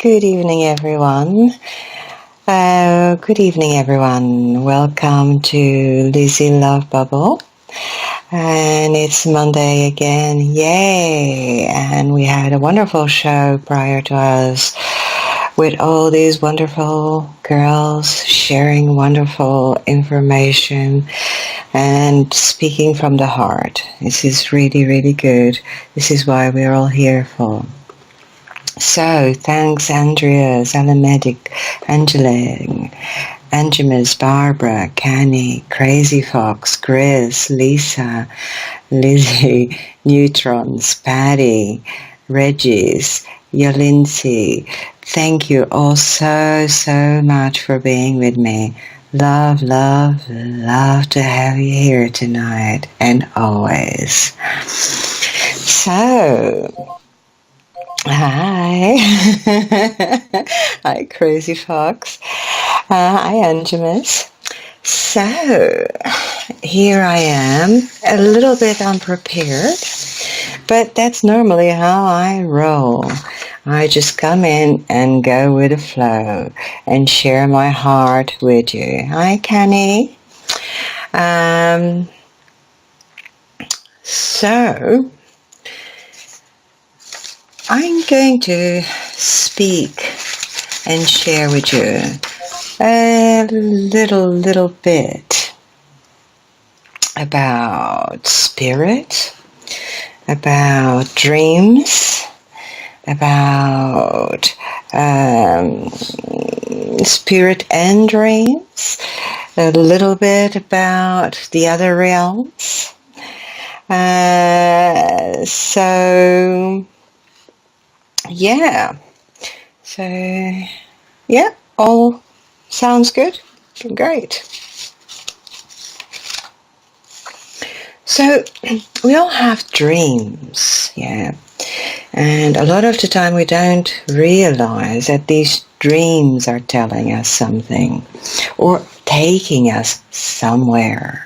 Good evening, everyone. Good evening, everyone. Welcome to Lizzy Love Bubble. And it's Monday again. Yay! And we had a wonderful show prior to us with all these wonderful girls sharing wonderful information and speaking from the heart. This is really, really good. This is why we're all here for. So, thanks Andrea, Zalamedic, Angela, Angemus, Barbara, Canny, Crazy Fox, Grizz, Lisa, Lizzy, Neutrons, Patty, Regis, Yolinci. Thank you all so much for being with me. Love, love, love to have you here tonight and always. So, hi. Hi, Crazy Fox. Hi, Angemus. So, here I am, a little bit unprepared, but that's normally how I roll. I just come in and go with the flow and share my heart with you. Hi, Canny. So, I'm going to speak and share with you a little bit about spirit, about dreams, about spirit and dreams, a little bit about the other realms. Yeah, all sounds good. Great. So, we all have dreams, yeah. And a lot of the time we don't realize that these dreams are telling us something or taking us somewhere.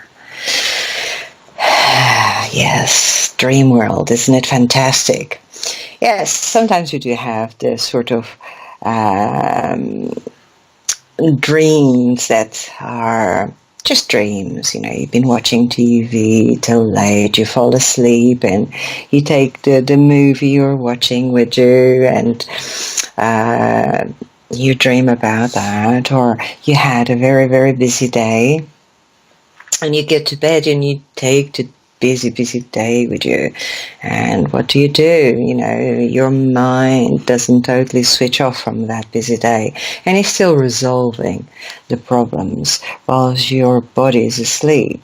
Yes, dream world, isn't it fantastic? Yes, sometimes we do have this sort of dreams that are just dreams. You've been watching TV till late, you fall asleep, and you take the movie you're watching with you, and you dream about that. Or you had a very, very busy day, and you get to bed and you take the busy day with you. And what do? Your mind doesn't totally switch off from that busy day, and it's still resolving the problems whilst your body is asleep.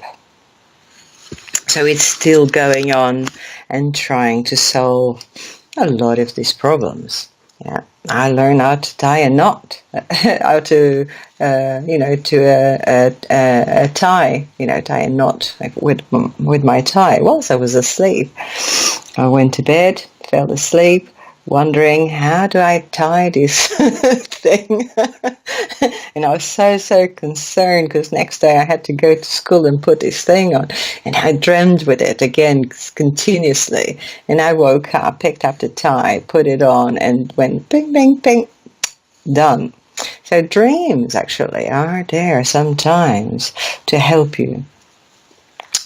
So it's still going on and trying to solve a lot of these problems. Yeah, I learned how to tie a knot, how to, tie, tie a knot with my tie whilst I was asleep. I went to bed, fell asleep, wondering, how do I tie this thing? And I was so concerned, because next day I had to go to school and put this thing on. And I dreamed with it again continuously. And I woke up, picked up the tie, put it on, and went bing, bing, bing, done. So dreams actually are there sometimes to help you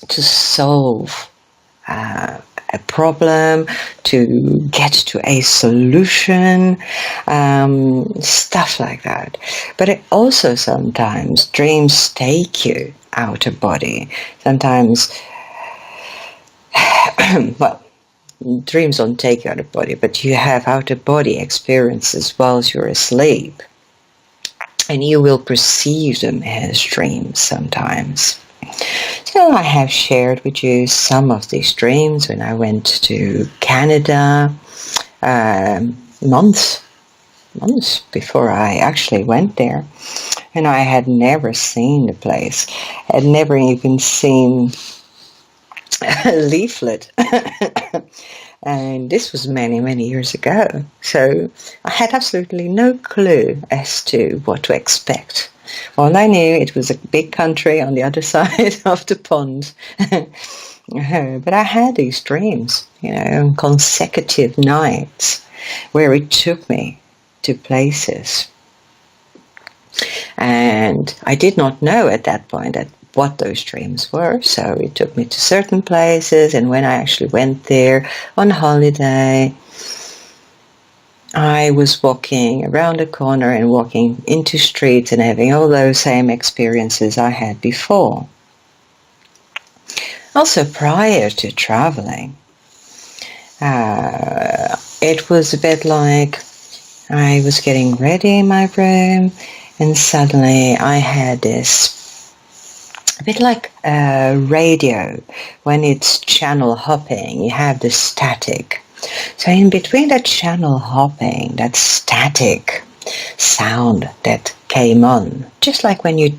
to solve a problem, to get to a solution, stuff like that. But it also sometimes dreams take you out of body. Sometimes, well, dreams don't take you out of body, but you have out of body experiences whilst you're asleep. And you will perceive them as dreams sometimes. So I have shared with you some of these dreams when I went to Canada months before I actually went there. And I had never seen the place. I had never even seen a leaflet. And this was many years ago. So I had absolutely no clue as to what to expect. All I knew, it was a big country on the other side of the pond. But I had these dreams, on consecutive nights, where it took me to places. And I did not know at that point what those dreams were. So it took me to certain places, and when I actually went there on holiday, I was walking around a corner and walking into streets and having all those same experiences I had before. Also, prior to traveling, it was a bit like I was getting ready in my room, and suddenly I had this, a bit like a radio, when it's channel hopping, you have the static. So in between that channel hopping, that static sound that came on, just like when you're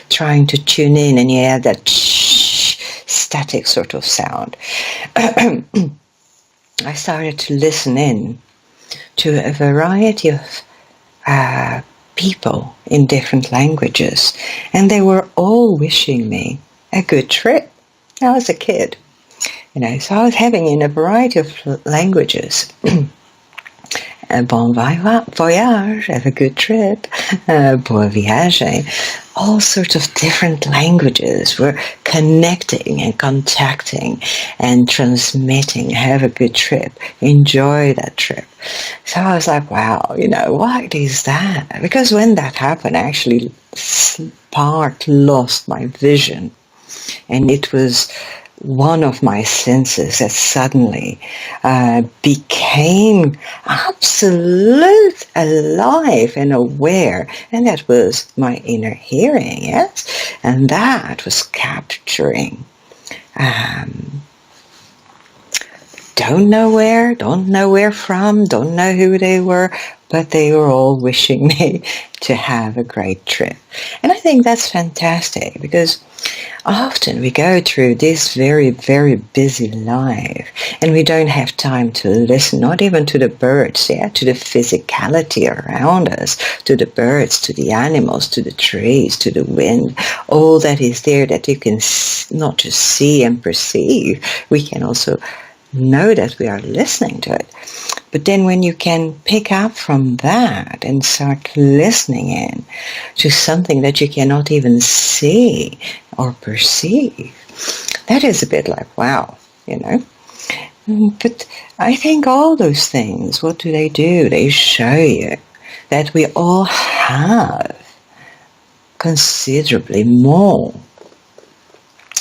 trying to tune in and you have that static sort of sound, I started to listen in to a variety of people in different languages, and they were all wishing me a good trip. I was a kid. So I was having in a variety of languages. Bon voyage, have a good trip, bon voyage. All sorts of different languages were connecting and contacting and transmitting, have a good trip, enjoy that trip. So I was like, wow, what is that? Because when that happened, I actually lost my vision. And it was one of my senses that suddenly became absolute alive and aware, and that was my inner hearing, yes? And that was capturing don't know where from, don't know who they were, but they were all wishing me to have a great trip. And I think that's fantastic, because often we go through this very, very busy life, and we don't have time to listen, not even to the birds, to the physicality around us, to the birds, to the animals, to the trees, to the wind, all that is there that you can not just see and perceive, we can also know that we are listening to it. But then when you can pick up from that and start listening in to something that you cannot even see or perceive, that is a bit like, wow, you know. But I think all those things, what do? They show you that we all have considerably more,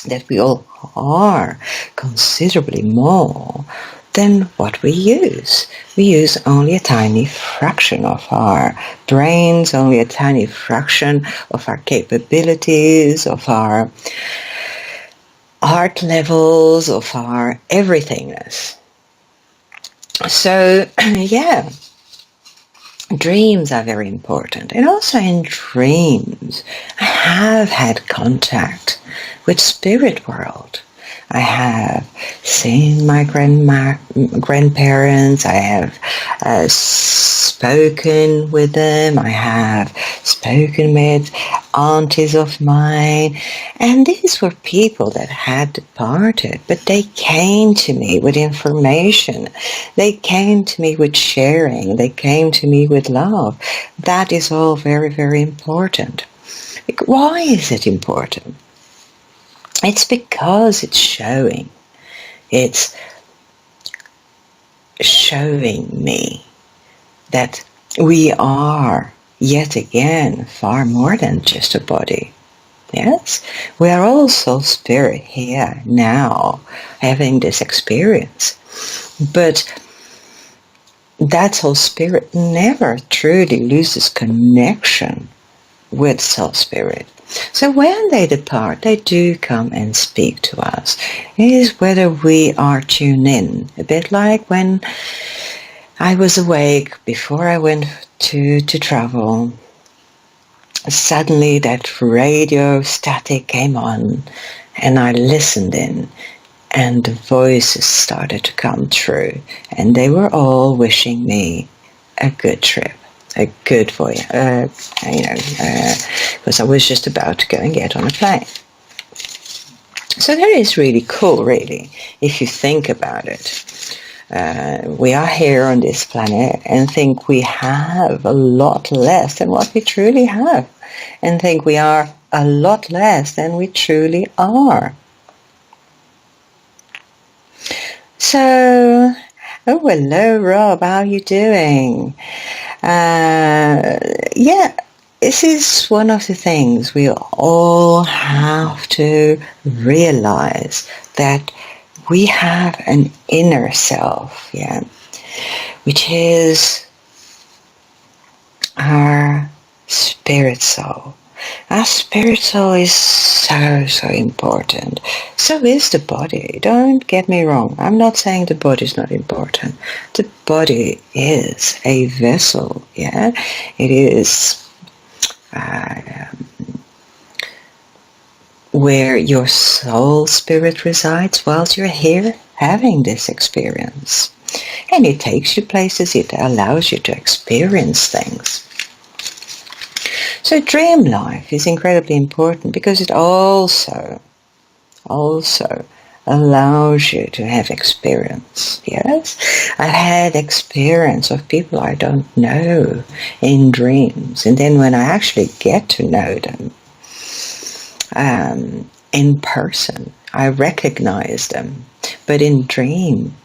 that we all are considerably more than what we use. We use only a tiny fraction of our brains, only a tiny fraction of our capabilities, of our art levels, of our everythingness. So, yeah, dreams are very important. And also in dreams, I have had contact with spirit world. I have seen my grandparents. I have spoken with them. I have spoken with aunties of mine. And these were people that had departed, but they came to me with information. They came to me with sharing. They came to me with love. That is all very, very important. Why is it important? It's because it's showing me that we are, yet again, far more than just a body. Yes? We are also spirit here, now, having this experience. But that soul spirit never truly loses connection with soul spirit. So when they depart, they do come and speak to us. It is whether we are tuned in. A bit like when I was awake before I went to travel. Suddenly that radio static came on and I listened in. And the voices started to come through. And they were all wishing me a good trip. A good voyage, because I was just about to go and get on a plane. So that is really cool, really, if you think about it. We are here on this planet and think we have a lot less than what we truly have, and think we are a lot less than we truly are. So, oh, hello, Rob, how are you doing? Yeah, this is one of the things we all have to realize, that we have an inner self, yeah, which is our spirit soul. Our spirit soul is so, so important. So is the body. Don't get me wrong. I'm not saying the body is not important. The body is a vessel, yeah. It is where your soul spirit resides whilst you're here having this experience. And it takes you places. It allows you to experience things. So dream life is incredibly important because it also allows you to have experience. Yes, I've had experience of people I don't know in dreams, and then when I actually get to know them in person, I recognize them. But in dream,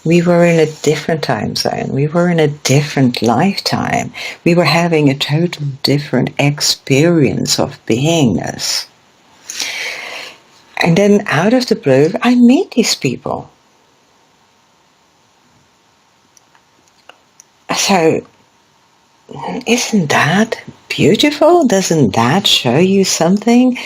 we were in a different time zone. We were in a different lifetime. We were having a total different experience of beingness. And then out of the blue, I meet these people. So, isn't that beautiful? Doesn't that show you something?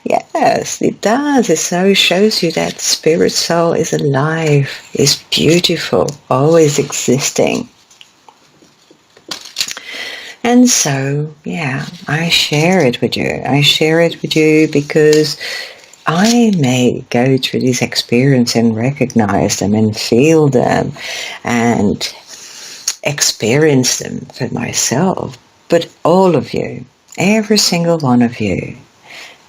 Yes, it does. It so shows you that spirit soul is alive, is beautiful, always existing. And so, yeah, I share it with you. I share it with you because I may go through these experiences and recognize them and feel them and experience them for myself. But all of you, every single one of you,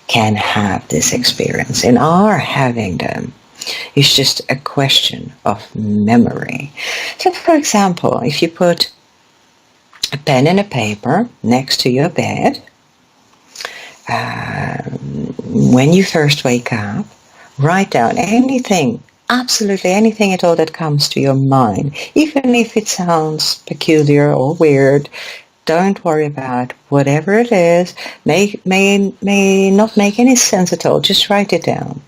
can have this experience and are having them. It's just a question of memory. So, for example, if you put a pen and a paper next to your bed, when you first wake up, write down anything, absolutely anything at all that comes to your mind, even if it sounds peculiar or weird. Don't worry about whatever it is. May not make any sense at all. Just write it down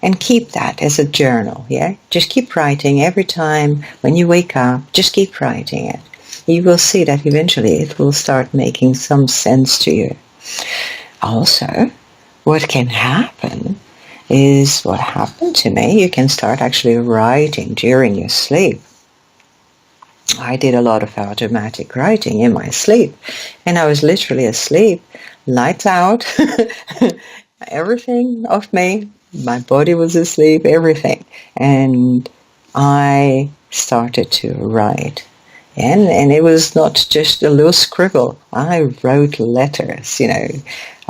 and keep that as a journal. Yeah, just keep writing every time when you wake up. Just keep writing it. You will see that eventually it will start making some sense to you. Also, what can happen is what happened to me. You can start actually writing during your sleep. I did a lot of automatic writing in my sleep, and I was literally asleep, lights out, everything of me, my body was asleep, everything, and I started to write. And it was not just a little scribble. I wrote letters,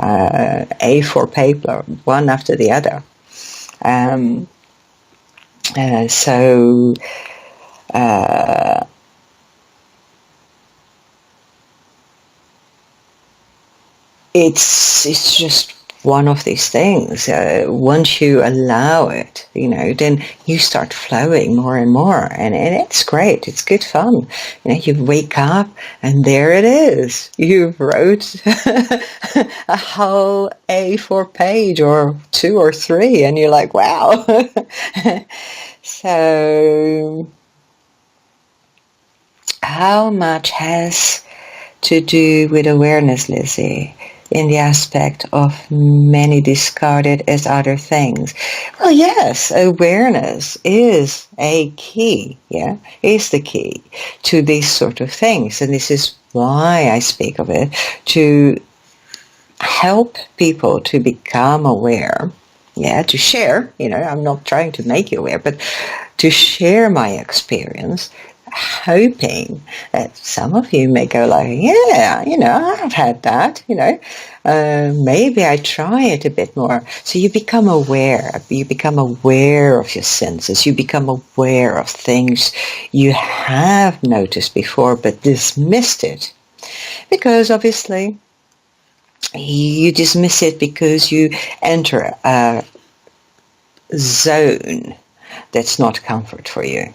A4 paper, one after the other. It's just one of these things. Once you allow it, then you start flowing more and more, and it's great. It's good fun. You wake up and there it is. You wrote a whole A4 page or 2 or 3, and you're like, wow. So, how much has to do with awareness, Lizzy, in the aspect of many discarded as other things? Well, yes, awareness is a key, is the key to these sort of things. And this is why I speak of it, to help people to become aware, to share, I'm not trying to make you aware, but to share my experience, hoping that some of you may go like, I've had that, maybe I try it a bit more. So you become aware of your senses, you become aware of things you have noticed before but dismissed it, because obviously you dismiss it because you enter a zone that's not comfort for you.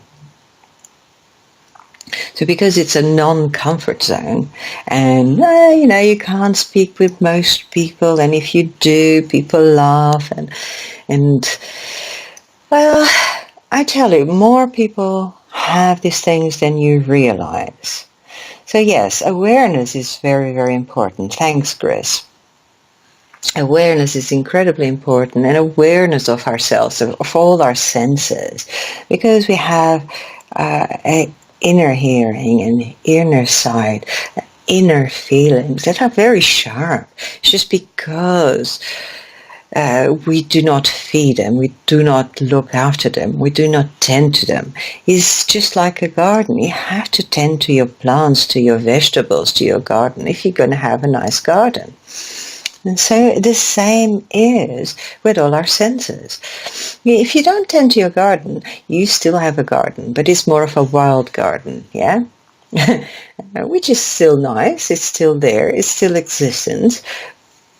So because it's a non-comfort zone, and you can't speak with most people, and if you do, people laugh, and well, I tell you, more people have these things than you realize. So yes, awareness is very, very important. Thanks, Grizz. Awareness is incredibly important, and awareness of ourselves, of all our senses, because we have a inner hearing and inner sight, inner feelings that are very sharp. It's just because we do not feed them, we do not look after them, we do not tend to them. It's just like a garden. You have to tend to your plants, to your vegetables, to your garden if you're going to have a nice garden. And so the same is with all our senses. If you don't tend to your garden, you still have a garden, but it's more of a wild garden, which is still nice, it's still there, it's still existent,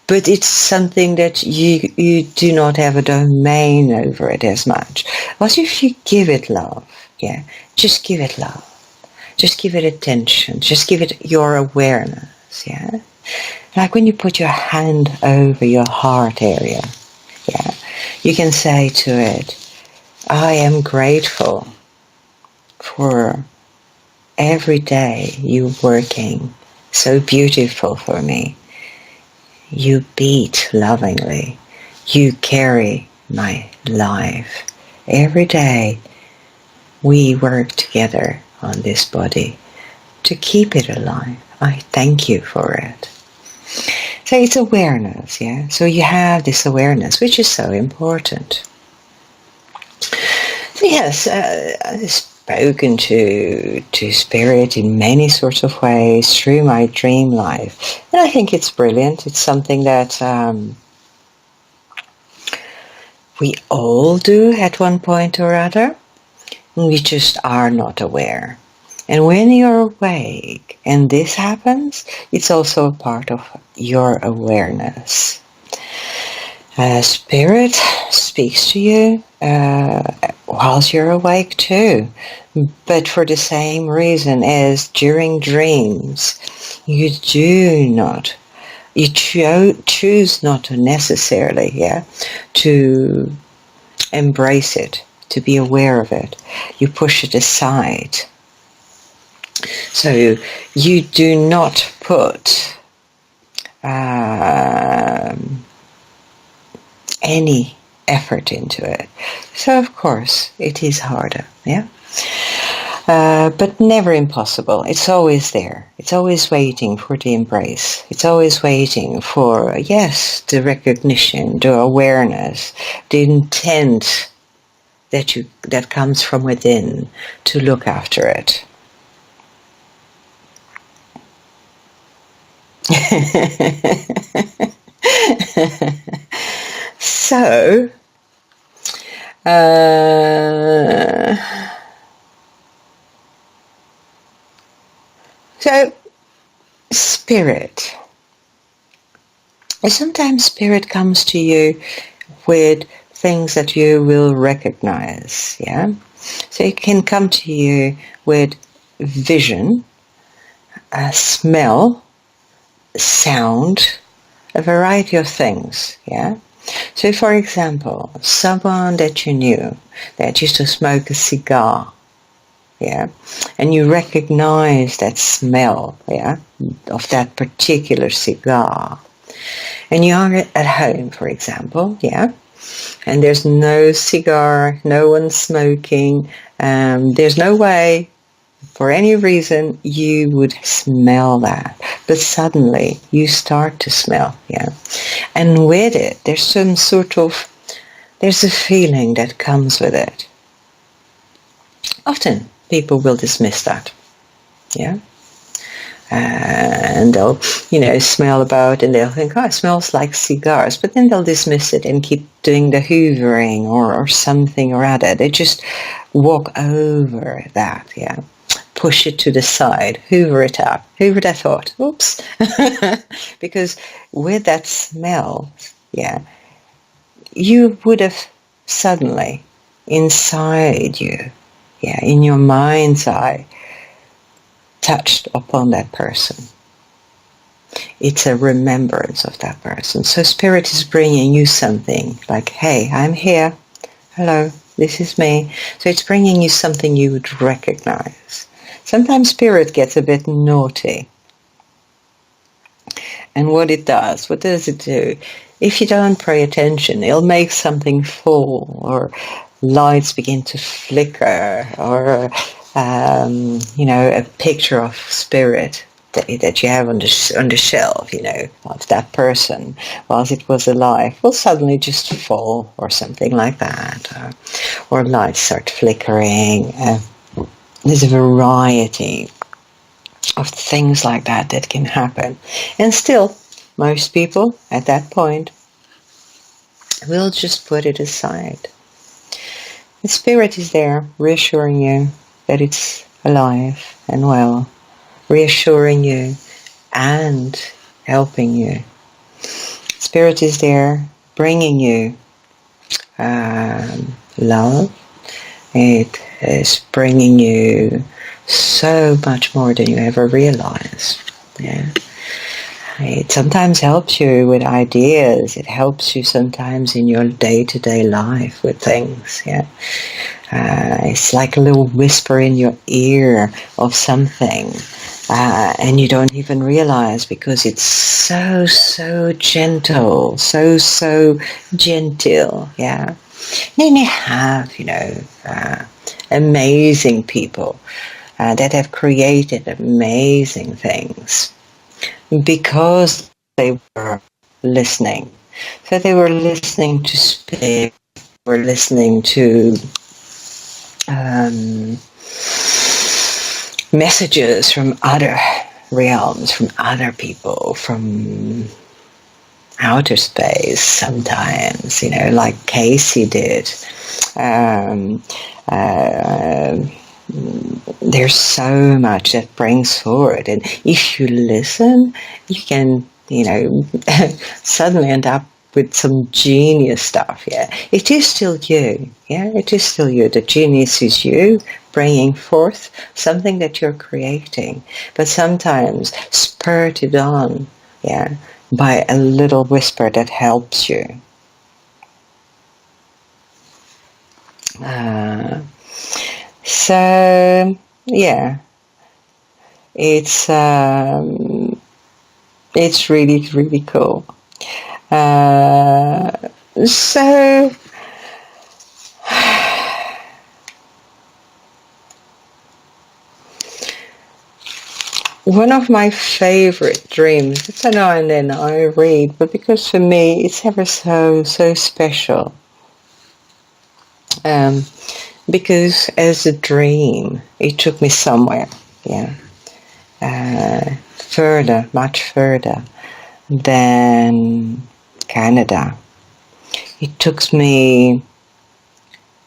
but it's something that you do not have a domain over it as much. But if you give it love, just give it love, just give it attention, just give it your awareness, Like when you put your hand over your heart area, you can say to it, I am grateful for every day you working so beautiful for me. You beat lovingly. You carry my life. Every day we work together on this body to keep it alive. I thank you for it. So it's awareness, So you have this awareness, which is so important. So yes, I've spoken to Spirit in many sorts of ways through my dream life. And I think it's brilliant. It's something that We all do at one point or other. We just are not aware. And when you're awake and this happens, it's also a part of your awareness. Spirit speaks to you whilst you're awake too, but for the same reason as during dreams, you choose not to necessarily, to embrace it, to be aware of it. You push it aside. So you do not put any effort into it. So of course it is harder, but never impossible. It's always there. It's always waiting for the embrace. It's always waiting for, yes, the recognition, the awareness, the intent that comes from within to look after it. So, spirit. Sometimes spirit comes to you with things that you will recognize, So it can come to you with vision, smell, sound, a variety of things, So for example, someone that you knew that used to smoke a cigar, and you recognize that smell, of that particular cigar, and you are at home, for example, and there's no cigar, no one smoking, there's no way, for any reason, you would smell that, but suddenly you start to smell, and with it, there's a feeling that comes with it. Often people will dismiss that, and they'll, smell about, and they'll think, it smells like cigars, but then they'll dismiss it and keep doing the hoovering or something or other. They just walk over that, push it to the side, hoover it up, hoover that thought, oops, because with that smell, you would have suddenly, inside you, in your mind's eye, touched upon that person. It's a remembrance of that person. So spirit is bringing you something like, hey, I'm here. Hello, this is me. So it's bringing you something you would recognize. Sometimes spirit gets a bit naughty. And what does it do? If you don't pay attention, it'll make something fall, or lights begin to flicker, or a picture of spirit that you have on the shelf, of that person whilst it was alive, will suddenly just fall, or something like that, or lights start flickering. There's a variety of things like that can happen, and still, most people at that point will just put it aside. The spirit is there, reassuring you that it's alive and well, reassuring you and helping you. Spirit is there, bringing you love. It is bringing you so much more than you ever realized. It sometimes helps you with ideas. It helps you sometimes in your day-to-day life with things. It's like a little whisper in your ear of something, and you don't even realize, because it's so gentle, so gentle. Then you have, amazing people that have created amazing things because they were listening. So they were listening to spirit, were listening to messages from other realms, from other people, from outer space sometimes, like Casey did. Um, uh, there's so much that brings forward, and if you listen, you can, suddenly end up with some genius stuff. Yeah, it is still you. Yeah, it is still you. The genius is you bringing forth something that you're creating, but sometimes spurred on, yeah, by a little whisper that helps you. So yeah, it's really, really cool. So one of my favorite dreams, it's now and then I read, but because for me it's ever so special. Because as a dream, it took me somewhere, further, much further than Canada. It took me,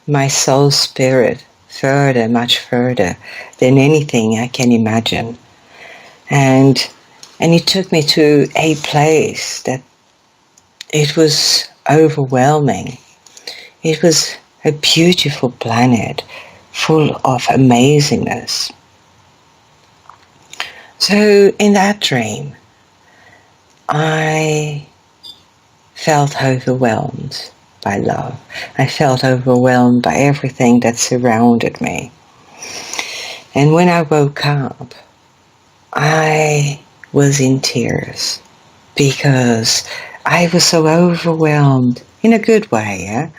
my soul spirit, further, much further than anything I can imagine. And it took me to a place that it was overwhelming. It was a beautiful planet full of amazingness. So in that dream, I felt overwhelmed by love. I felt overwhelmed by everything that surrounded me. And when I woke up, I was in tears because I was so overwhelmed, in a good way, yeah?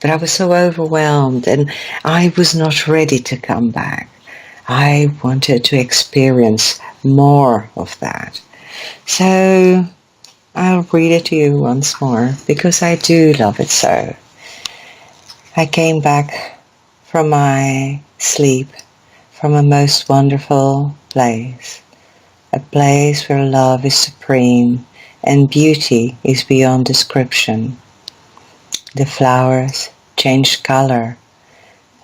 But I was so overwhelmed and I was not ready to come back. I wanted to experience more of that. So I'll read it to you once more because I do love it so. I came back from my sleep from a most wonderful place. A place where love is supreme and beauty is beyond description. The flowers change color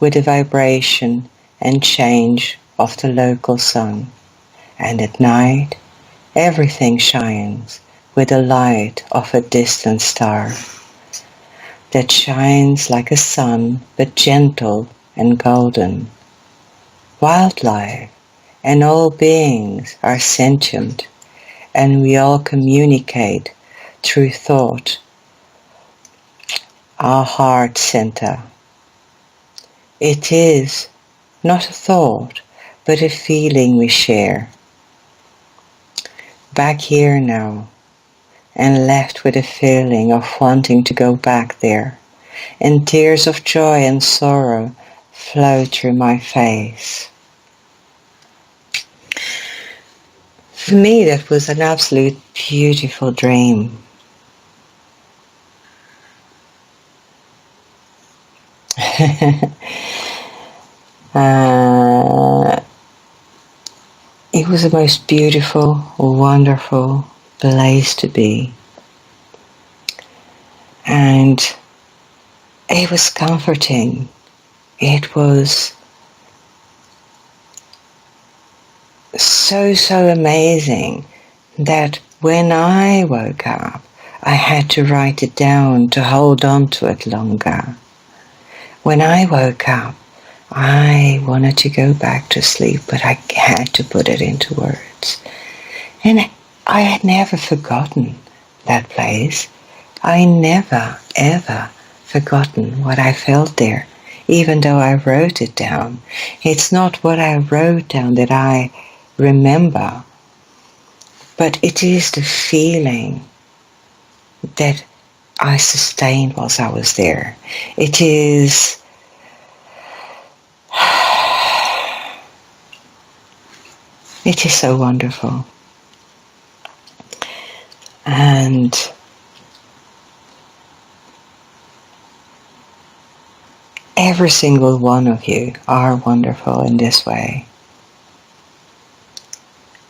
with the vibration and change of the local sun. And at night, everything shines with the light of a distant star that shines like a sun, but gentle and golden. Wildlife and all beings are sentient, and we all communicate through thought, our heart center. It is not a thought, but a feeling we share. Back here now, and left with a feeling of wanting to go back there, and tears of joy and sorrow flow through my face. For me, that was an absolute beautiful dream. It was the most beautiful, wonderful place to be. And it was comforting. It was so amazing that when I woke up, I had to write it down to hold on to it longer. When I woke up, I wanted to go back to sleep, but I had to put it into words. And I had never forgotten that place. I never, ever forgotten what I felt there, even though I wrote it down. It's not what I wrote down that I remember, but it is the feeling that I sustained whilst I was there. It is so wonderful. And every single one of you are wonderful in this way.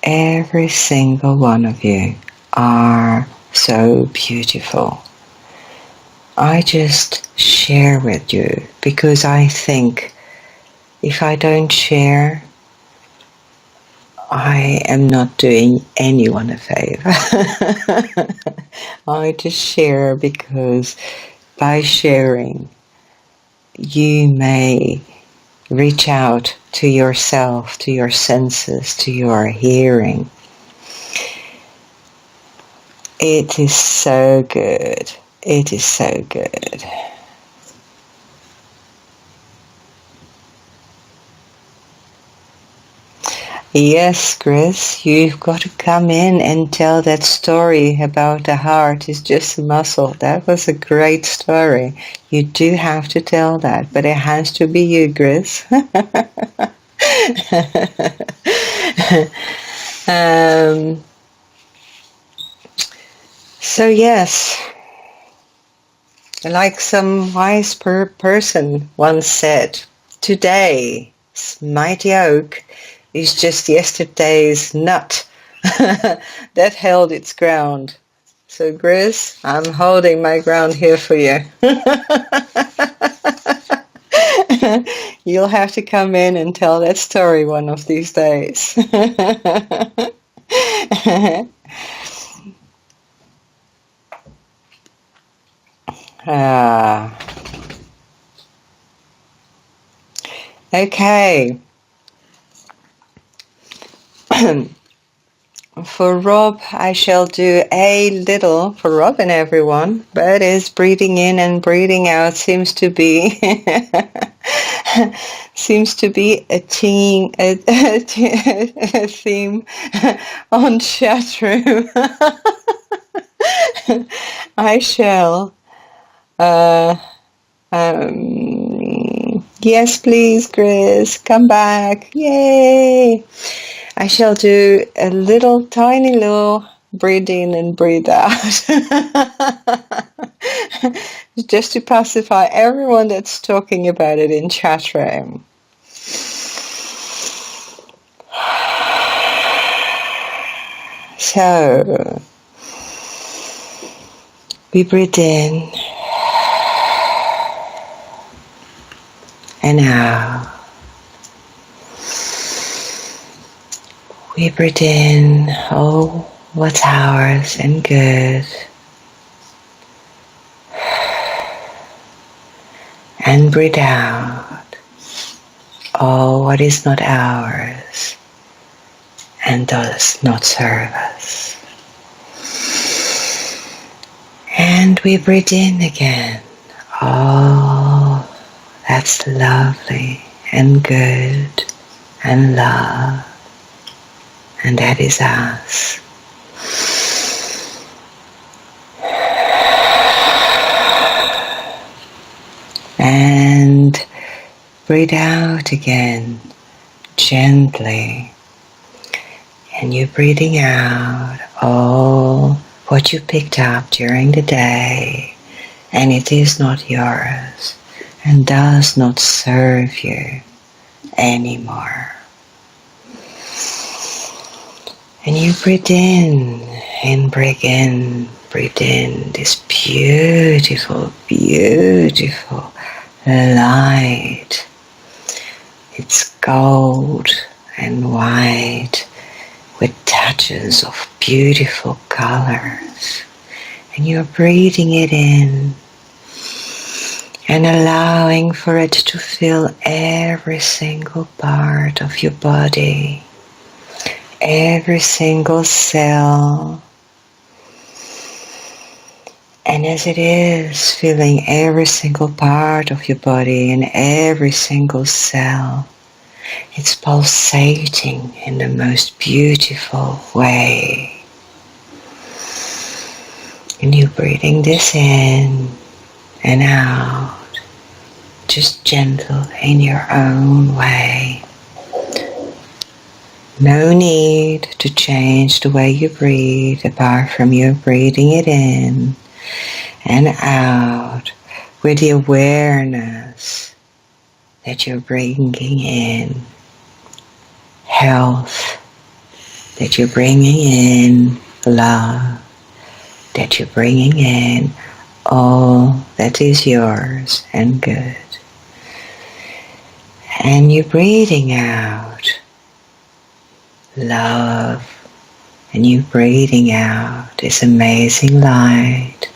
Every single one of you are so beautiful. I just share with you because I think if I don't share, I am not doing anyone a favor. I just share because by sharing, you may reach out to yourself, to your senses, to your hearing. It is so good. It is so good. Yes, Chris, you've got to come in and tell that story about the heart is just a muscle. That was a great story. You do have to tell that, but it has to be you, Chris. So yes, like some wise person once said, today's mighty oak is just yesterday's nut that held its ground. So Grizz, I'm holding my ground here for you. You'll have to come in and tell that story one of these days. Okay. For Rob, I shall do a little for Rob and everyone, but his breathing in and breathing out seems to be a theme on chat room. I shall. Yes, please, Chris, come back! Yay! I shall do a little, tiny little breathe in and breathe out. Just to pacify everyone that's talking about it in chat room. So, we breathe in and out. We breathe in, oh, what's ours and good. And breathe out, oh, what is not ours and does not serve us. And we breathe in again, oh, that's lovely and good and love. And that is us. And breathe out again, gently. And you're breathing out all what you picked up during the day, and it is not yours, and does not serve you anymore. And you breathe in and breathe in this beautiful, beautiful light. It's gold and white with touches of beautiful colors. And you're breathing it in and allowing for it to fill every single part of your body. Every single cell, and as it is filling every single part of your body and every single cell, it's pulsating in the most beautiful way. And you're breathing this in and out, just gentle in your own way. No need to change the way you breathe apart from you breathing it in and out with the awareness that you're bringing in health, that you're bringing in love, that you're bringing in all that is yours and good. And you're breathing out love, and you're breathing out this amazing light,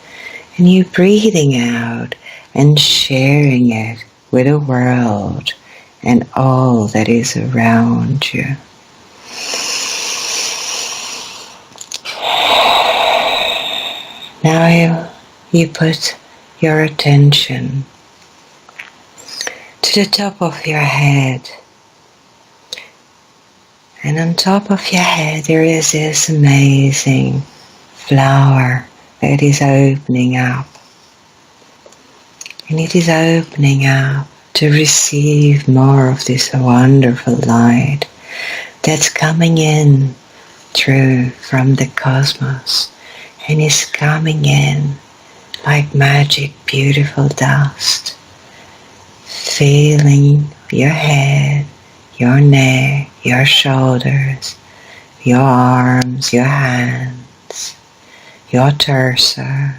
and you're breathing out and sharing it with the world and all that is around you. Now you put your attention to the top of your head. And on top of your head there is this amazing flower that is opening up. And it is opening up to receive more of this wonderful light that's coming in through from the cosmos and is coming in like magic, beautiful dust, filling your head, your neck, your shoulders, your arms, your hands, your torso,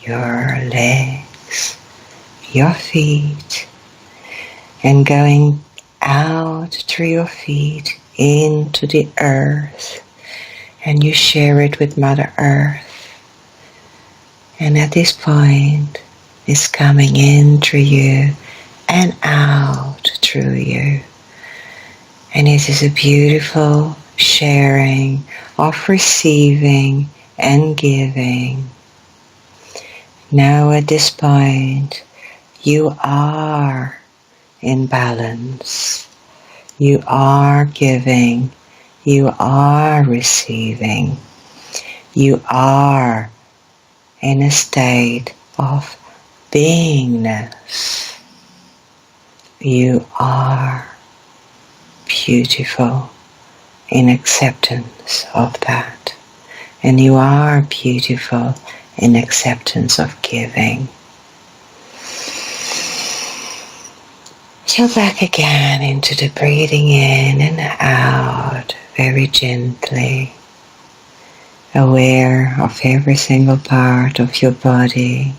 your legs, your feet, and going out through your feet into the earth, and you share it with Mother Earth. And at this point, it's coming in through you and out through you. And it is a beautiful sharing of receiving and giving. Now at this point, you are in balance. You are giving. You are receiving. You are in a state of beingness. You are beautiful in acceptance of that. And you are beautiful in acceptance of giving. So back again into the breathing in and out very gently, aware of every single part of your body.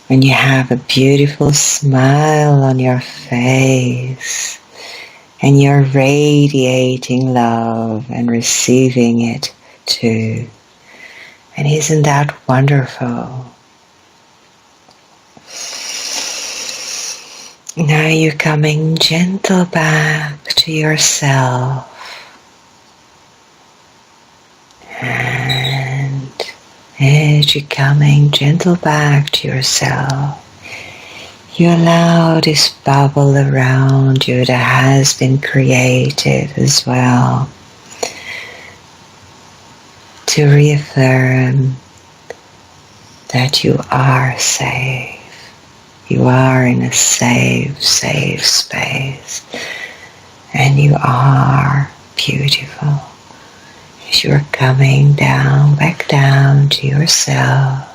And you have a beautiful smile on your face, and you're radiating love and receiving it too. And isn't that wonderful? Now you're coming gentle back to yourself. And as you're coming gentle back to yourself, you allow this bubble around you that has been created as well to reaffirm that you are safe. You are in a safe space, and you are beautiful. As you're coming down, back down to yourself,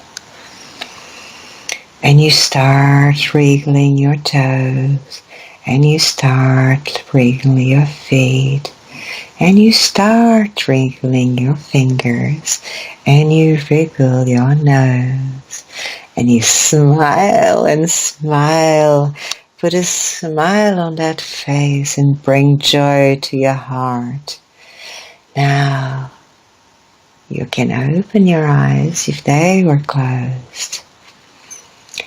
and you start wriggling your toes, and you start wriggling your feet, and you start wriggling your fingers, and you wriggle your nose, and you smile and smile. Put a smile on that face and bring joy to your heart. Now, you can open your eyes if they were closed.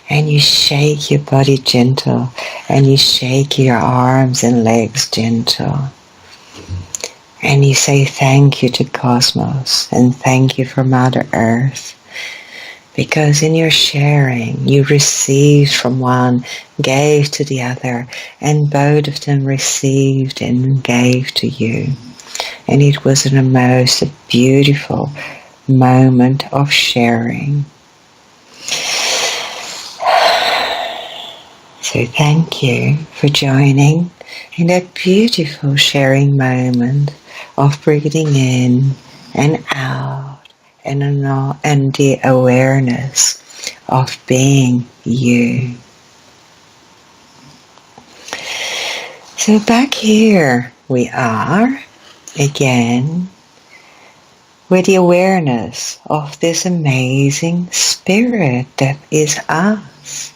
And you shake your body gentle, and you shake your arms and legs gentle. And you say thank you to Cosmos, and thank you for Mother Earth. Because in your sharing, you received from one, gave to the other, and both of them received and gave to you. And it was the most beautiful moment of sharing. So thank you for joining in that beautiful sharing moment of breathing in and out, and the awareness of being you. So back here we are again with the awareness of this amazing spirit that is us.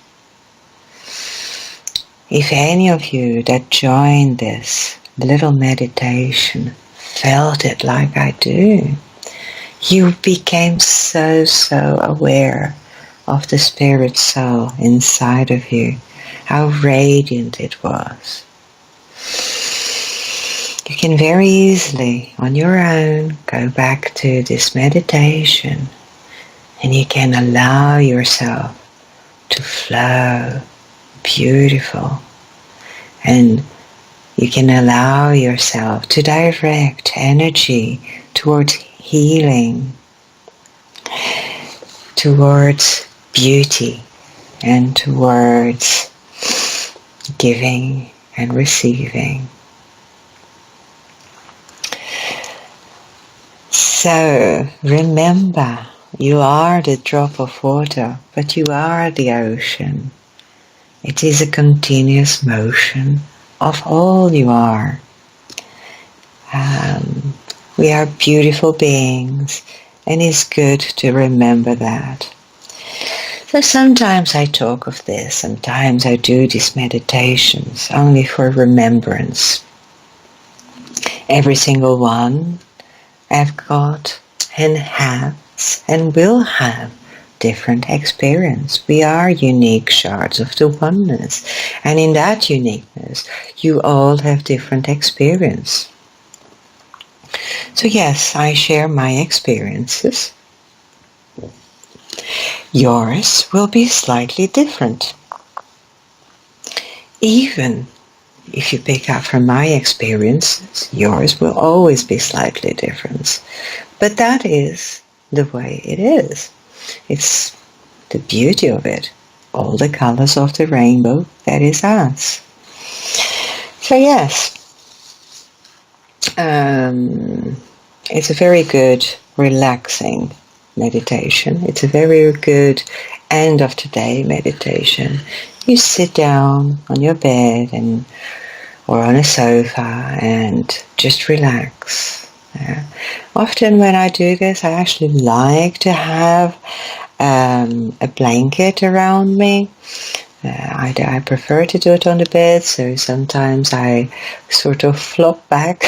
If any of you that joined this little meditation felt it like I do, you became so aware of the spirit soul inside of you, how radiant it was. You can very easily, on your own, go back to this meditation, and you can allow yourself to flow beautiful, and you can allow yourself to direct energy towards healing, towards beauty, and towards giving and receiving. So remember, you are the drop of water, but you are the ocean. It is a continuous motion of all you are. We are beautiful beings, and it's good to remember that. So sometimes I talk of this, sometimes I do these meditations only for remembrance. Every single one have got and has and will have different experience. We are unique shards of the oneness, and in that uniqueness you all have different experience. So yes, I share my experiences. Yours will be slightly different. Even if you pick up from my experiences, yours will always be slightly different. But that is the way it is. It's the beauty of it. All the colors of the rainbow, that is us. So yes, it's a very good, relaxing meditation. It's a very good end of the day meditation. You sit down on your bed or on a sofa and just relax. Yeah. Often when I do this, I actually like to have a blanket around me. I prefer to do it on the bed, so sometimes I sort of flop back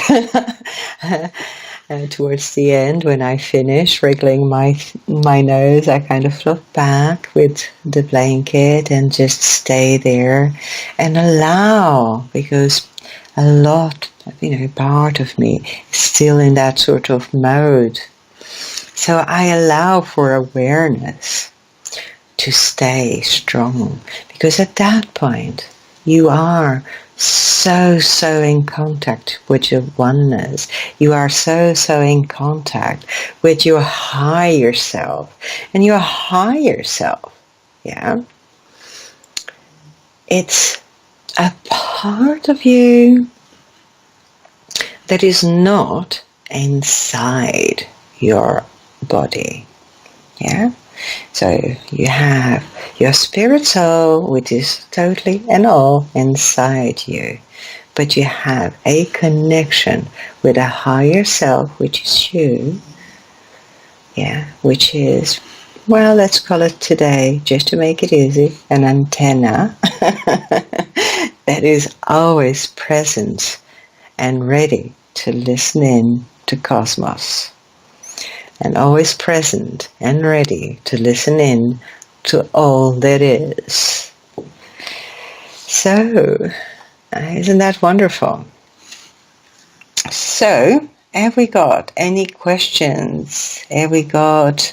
towards the end when I finish wriggling my nose. I kind of flop back with the blanket and just stay there and allow, because a lot, part of me is still in that sort of mode. So I allow for awareness to stay strong, because at that point you are so in contact with your oneness. You are so in contact with your higher self. And your higher self, it's a part of you that is not inside your body. So you have your spirit soul, which is totally and all inside you. But you have a connection with a higher self, which is you. Which is, well, let's call it today, just to make it easy, an antenna that is always present and ready to listen in to cosmos. And always present and ready to listen in to all that is. So, isn't that wonderful? So, have we got any questions? Have we got...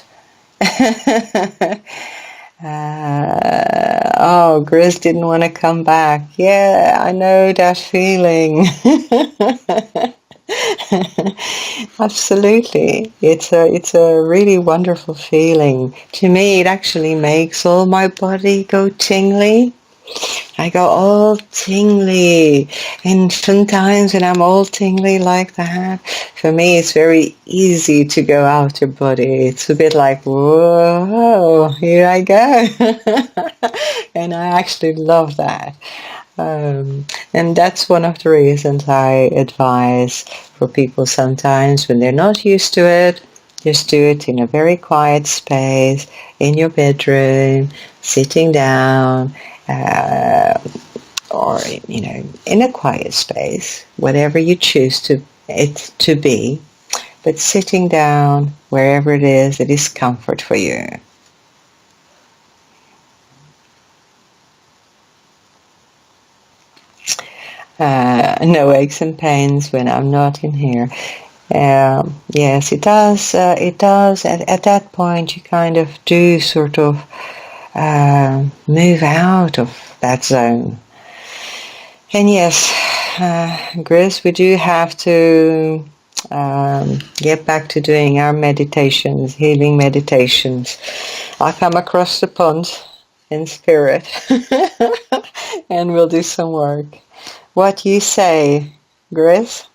oh, Grizz didn't want to come back. Yeah, I know that feeling. Absolutely. It's a really wonderful feeling. To me, it actually makes all my body go tingly. I go all tingly, and sometimes when I'm all tingly like that, for me it's very easy to go out your body. It's a bit like, whoa, here I go. And I actually love that. And that's one of the reasons I advise for people sometimes when they're not used to it, Just do it in a very quiet space, in your bedroom, sitting down, or in a quiet space, whatever you choose it to be, but sitting down wherever it is comfort for you. No aches and pains when I'm not in here. Yes, it does. It does. At that point, you kind of do sort of move out of that zone. And yes, Grizz, we do have to get back to doing our meditations, healing meditations. I'll come across the pond in spirit and we'll do some work. What you say, Grizz?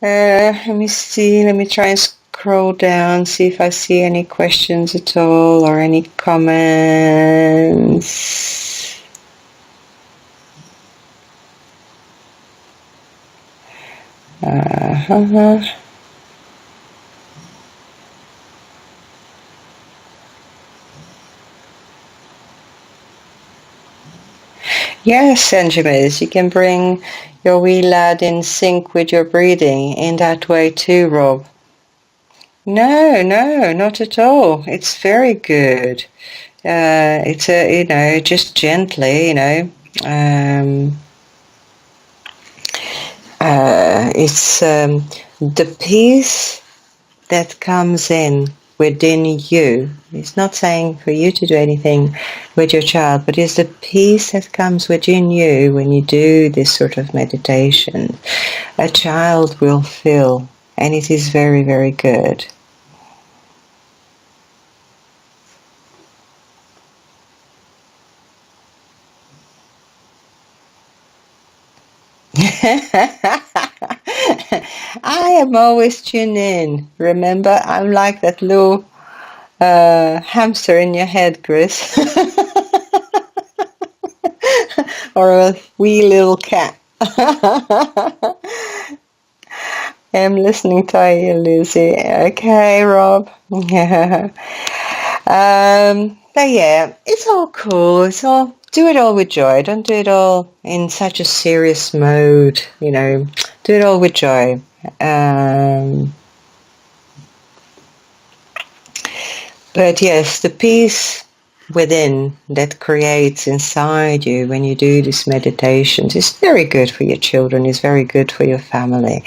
Let me see, let me try and scroll down, see if I see any questions at all or any comments. Yes, Benjamin, you can bring your wee lad in sync with your breathing in that way too, Rob. No, not at all. It's very good. It's just gently, it's the peace that comes in within you. It's not saying for you to do anything with your child, but it's the peace that comes within you when you do this sort of meditation. A child will feel, and it is very, very good. I am always tuned in. Remember, I'm like that little hamster in your head, Grizz. Or a wee little cat. I'm listening to you, Lizzy. Okay, Rob. But yeah, it's all cool. It's all, do it all with joy. Don't do it all in such a serious mode, Do it all with joy. But yes, the peace within that creates inside you when you do these meditations is very good for your children, is very good for your family.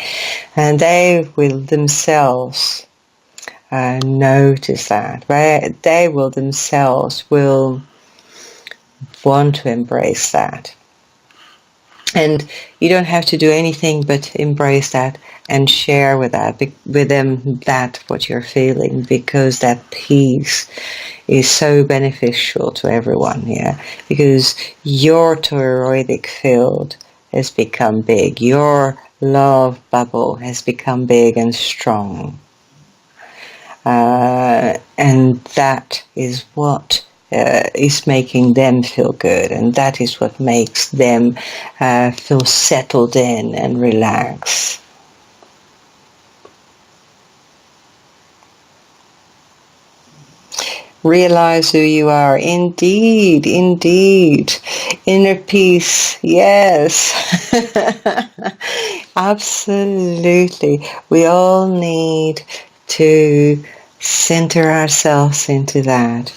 And they will themselves notice that, right? They will themselves will want to embrace that. And you don't have to do anything but embrace that and share with them what you're feeling, because that peace is so beneficial to everyone, because your toroidic field has become big, your love bubble has become big and strong, and that is what is making them feel good, and that is what makes them feel settled in and relax. Realize who you are. Indeed. Inner peace. Yes. Absolutely. We all need to center ourselves into that.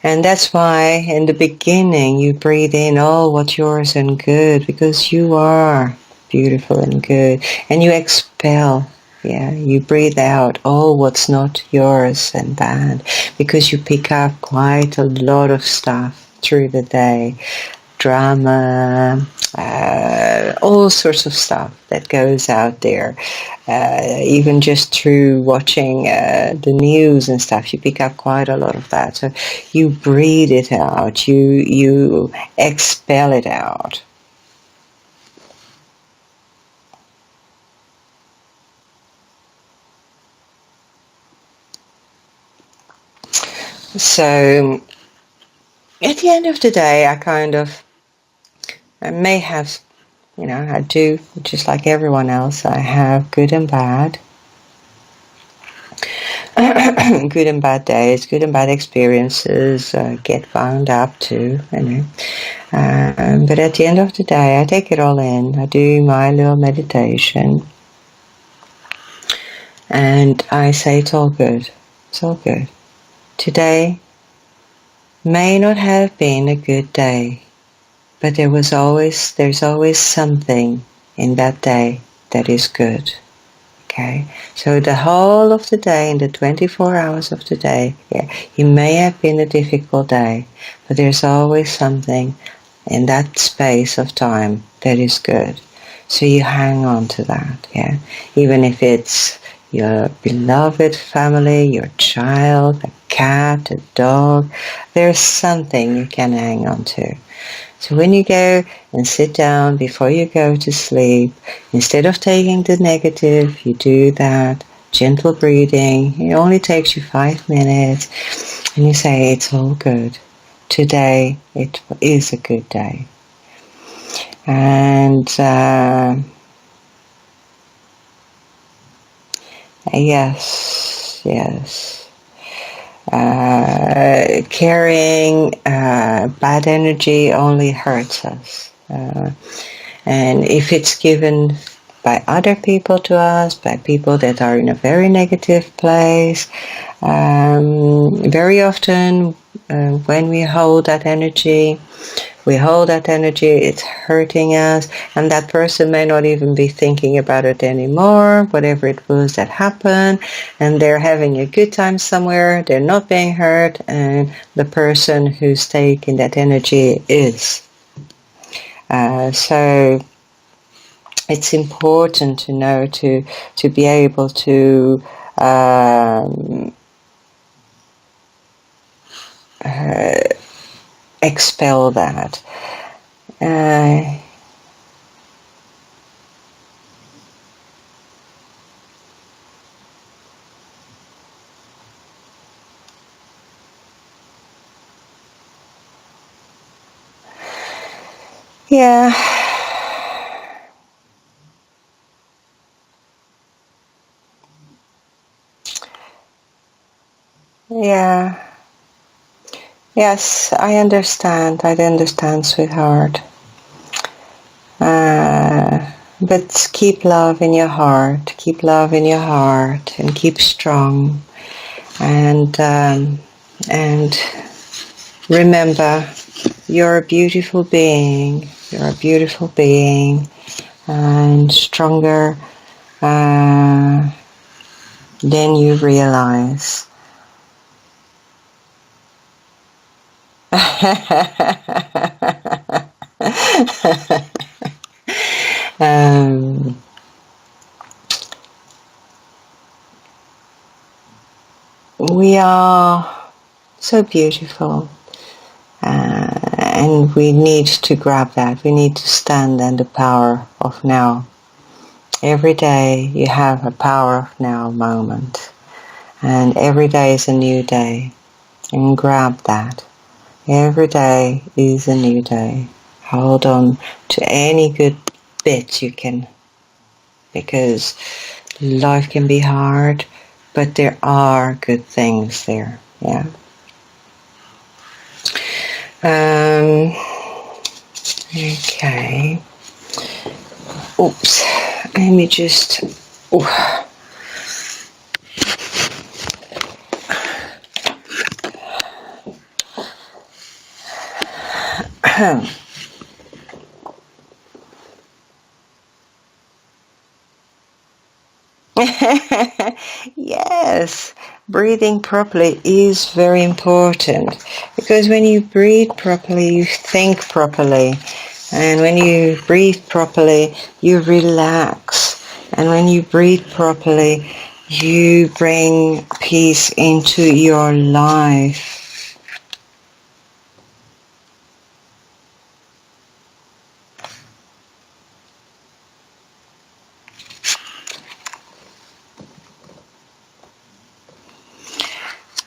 And that's why in the beginning you breathe in all what's yours and good, because you are beautiful and good. And you expel, you breathe out all what's not yours and bad, because you pick up quite a lot of stuff through the day. Drama, all sorts of stuff that goes out there. Even just through watching the news and stuff, you pick up quite a lot of that. So you breathe it out, you expel it out. So at the end of the day, I may have I do, just like everyone else, I have good and bad. Good and bad days, good and bad experiences, get wound up too, but at the end of the day, I take it all in. I do my little meditation, and I say it's all good. It's all good. Today may not have been a good day, but there's always something in that day that is good. Okay, so the whole of the day, in the 24 hours of the day, it may have been a difficult day, but there's always something in that space of time that is good. So you hang on to that, even if it's your beloved family, your child, a cat, a dog, there's something you can hang on to. So when you go and sit down before you go to sleep, instead of taking the negative, you do that gentle breathing. It only takes you 5 minutes, and you say, it's all good. Today, it is a good day. And yes. Carrying bad energy only hurts us. And if it's given by other people to us, by people that are in a very negative place, very often when we hold that energy, it's hurting us, and that person may not even be thinking about it anymore, whatever it was that happened, and they're having a good time somewhere, they're not being hurt, and the person who's taking that energy is. So it's important to know, to be able to expel that. Yeah. Yeah. Yes, I understand, sweetheart. But keep love in your heart, and keep strong. And remember, you're a beautiful being. And stronger than you realize. We are so beautiful, and we need to grab that. We need to stand in the power of now. Every day you have a power of now moment, and every day is a new day, and grab that. Every day is a new day. Hold on to any good bit you can, because life can be hard, but there are good things there. Okay. Oops. Let me just... Yes, breathing properly is very important, because when you breathe properly, you think properly, and when you breathe properly, you relax, and when you breathe properly, you bring peace into your life.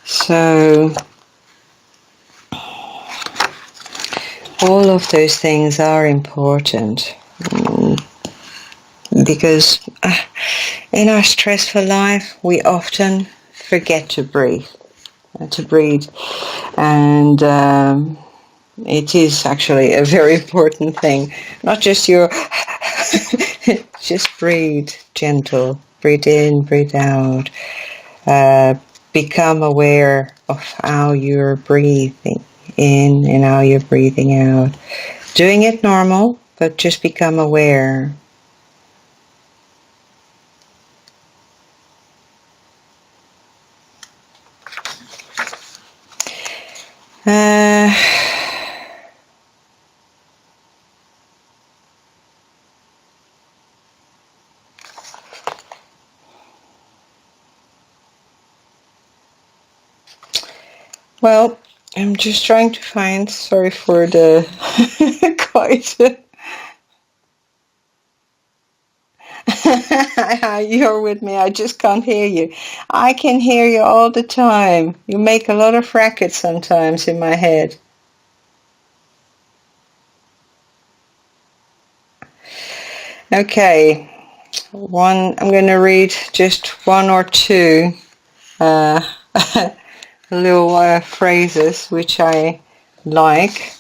So all of those things are important. because in our stressful life we often forget to breathe. And it is actually a very important thing. Not just your just breathe gentle, breathe in, breathe out. Become aware of how you're breathing in and how you're breathing out. Doing it normal, but just become aware. Well, I'm just trying to find, sorry for the quite... You're with me, I just can't hear you. I can hear you all the time. You make a lot of racket sometimes in my head. Okay, I'm going to read just one or two little phrases which I like.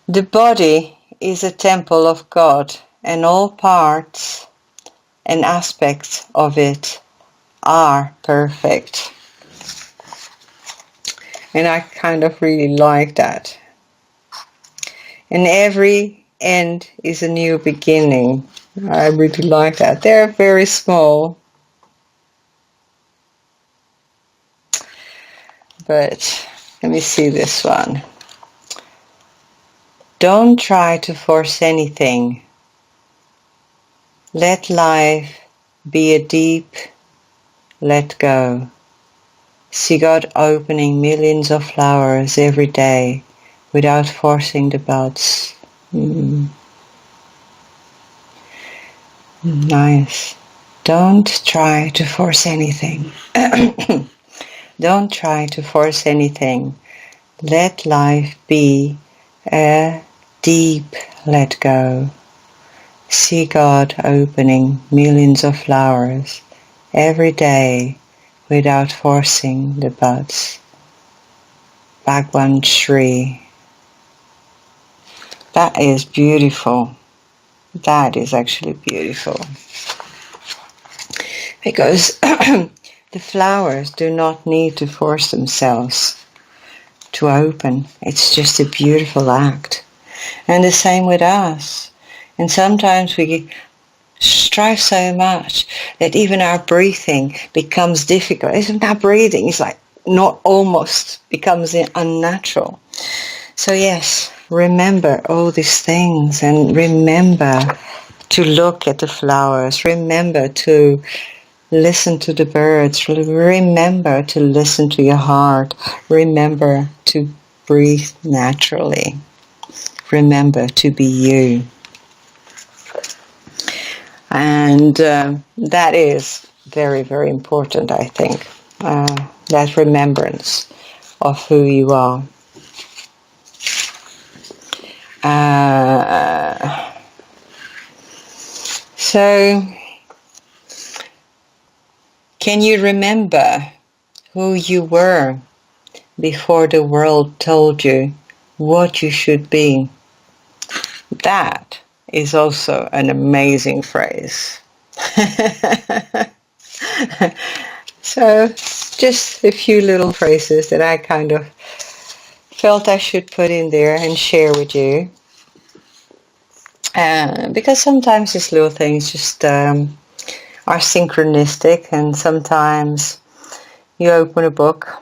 The body is a temple of God, and all parts and aspects of it are perfect. And I kind of really like that. And every end is a new beginning. I really like that. They're very small, but let me see this one. Don't try to force anything. Let life be a deep let go. See God opening millions of flowers every day without forcing the buds. Nice. Don't try to force anything. Don't try to force anything. Let life be a deep let go. See God opening millions of flowers every day without forcing the buds. Bhagwan Shri. That is beautiful. That is actually beautiful. Because the flowers do not need to force themselves to open. It's just a beautiful act. And the same with us. And sometimes we strive so much that even our breathing becomes difficult. Isn't that breathing? It's like not almost becomes unnatural. So yes, remember all these things and remember to look at the flowers. Remember to listen to the birds. Remember to listen to your heart. Remember to breathe naturally. Remember to be you. And that is very, very important, I think. That remembrance of who you are. So, can you remember who you were before the world told you what you should be? That is also an amazing phrase. So, just a few little phrases that I kind of felt I should put in there and share with you. Because sometimes these little things just are synchronistic, and sometimes you open a book.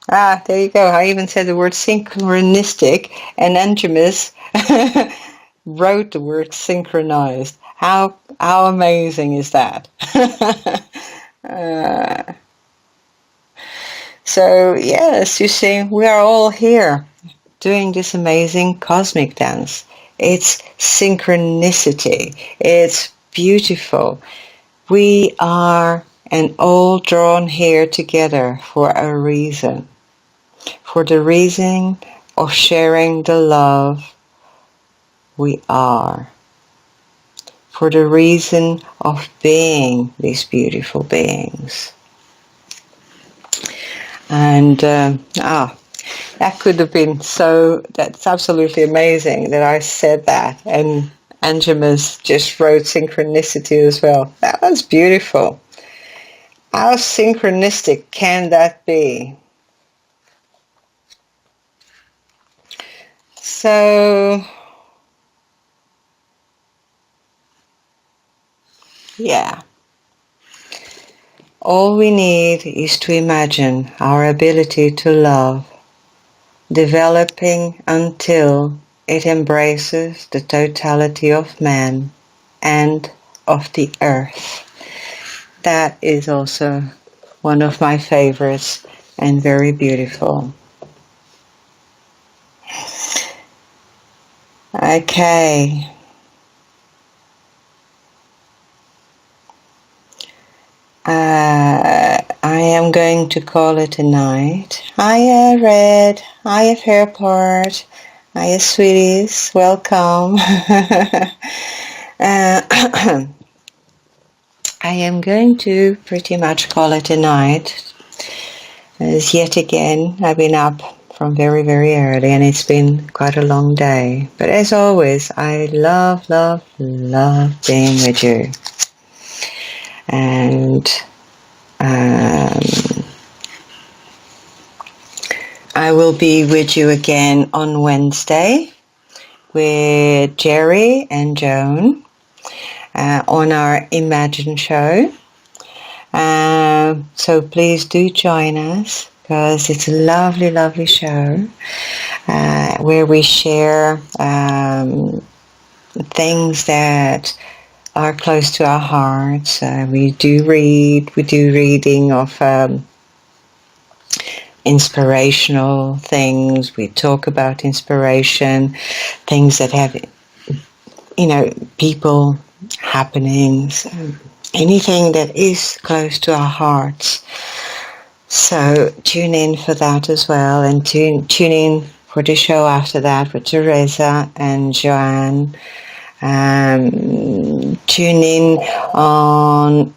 There you go. I even said the word synchronistic, and Angemus wrote the word synchronized. How amazing is that? So yes, you see, we are all here doing this amazing cosmic dance. It's synchronicity. It's beautiful. We are and all drawn here together for a reason. For the reason of sharing the love we are, for the reason of being these beautiful beings. And that could have been that's absolutely amazing that I said that. And Angemus just wrote synchronicity as well. That was beautiful. How synchronistic can that be? So, yeah. All we need is to imagine our ability to love developing until it embraces the totality of man and of the earth. That is also one of my favorites and very beautiful. Okay. I am going to call it a night. Hiya, Red. Hiya, Fairport. Hiya, sweeties. Welcome. I am going to pretty much call it a night. As yet again, I've been up from very, very early, and it's been quite a long day. But as always, I love, love, love being with you. And I will be with you again on Wednesday with Jerry and Joan on our Imagine show. So please do join us, because it's a lovely, lovely show where we share things that are close to our hearts. We do reading of inspirational things. We talk about inspiration, things that have, people, happenings, anything that is close to our hearts. So tune in for that as well, and tune in for the show after that with Teresa and Joanne. Tune in on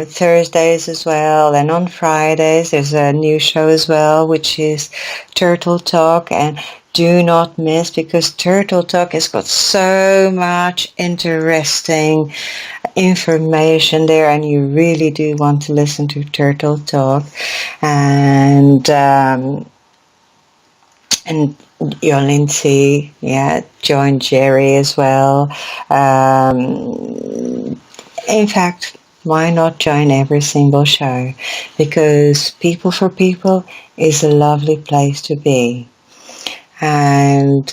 Thursdays as well, and on Fridays there's a new show as well, which is Turtle Talk. And do not miss, because Turtle Talk has got so much interesting information there, and you really do want to listen to Turtle Talk. And your Lindsay, join Jerry as well. In fact, why not join every single show? Because People for People is a lovely place to be. And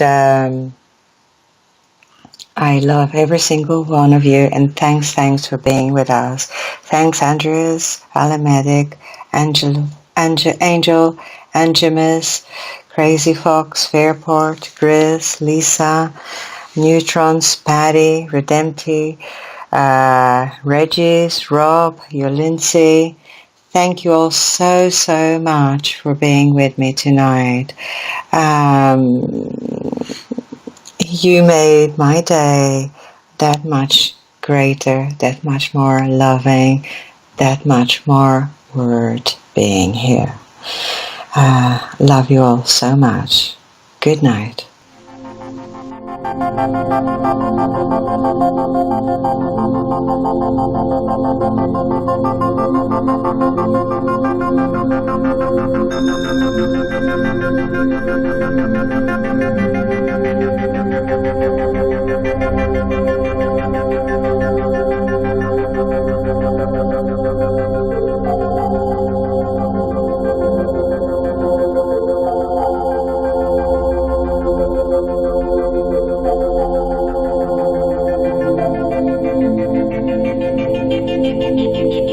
I love every single one of you, and thanks for being with us. Thanks, Andrews, Alamedic, Angel, Angemus, Crazy Fox, Fairport, Grizz, Lisa, Neutrons, Patty, Redempti, Regis, Rob, your Lindsay. Thank you all so, so much for being with me tonight. You made my day that much greater, that much more loving, that much more worth being here. Love you all so much. Good night. Thank you.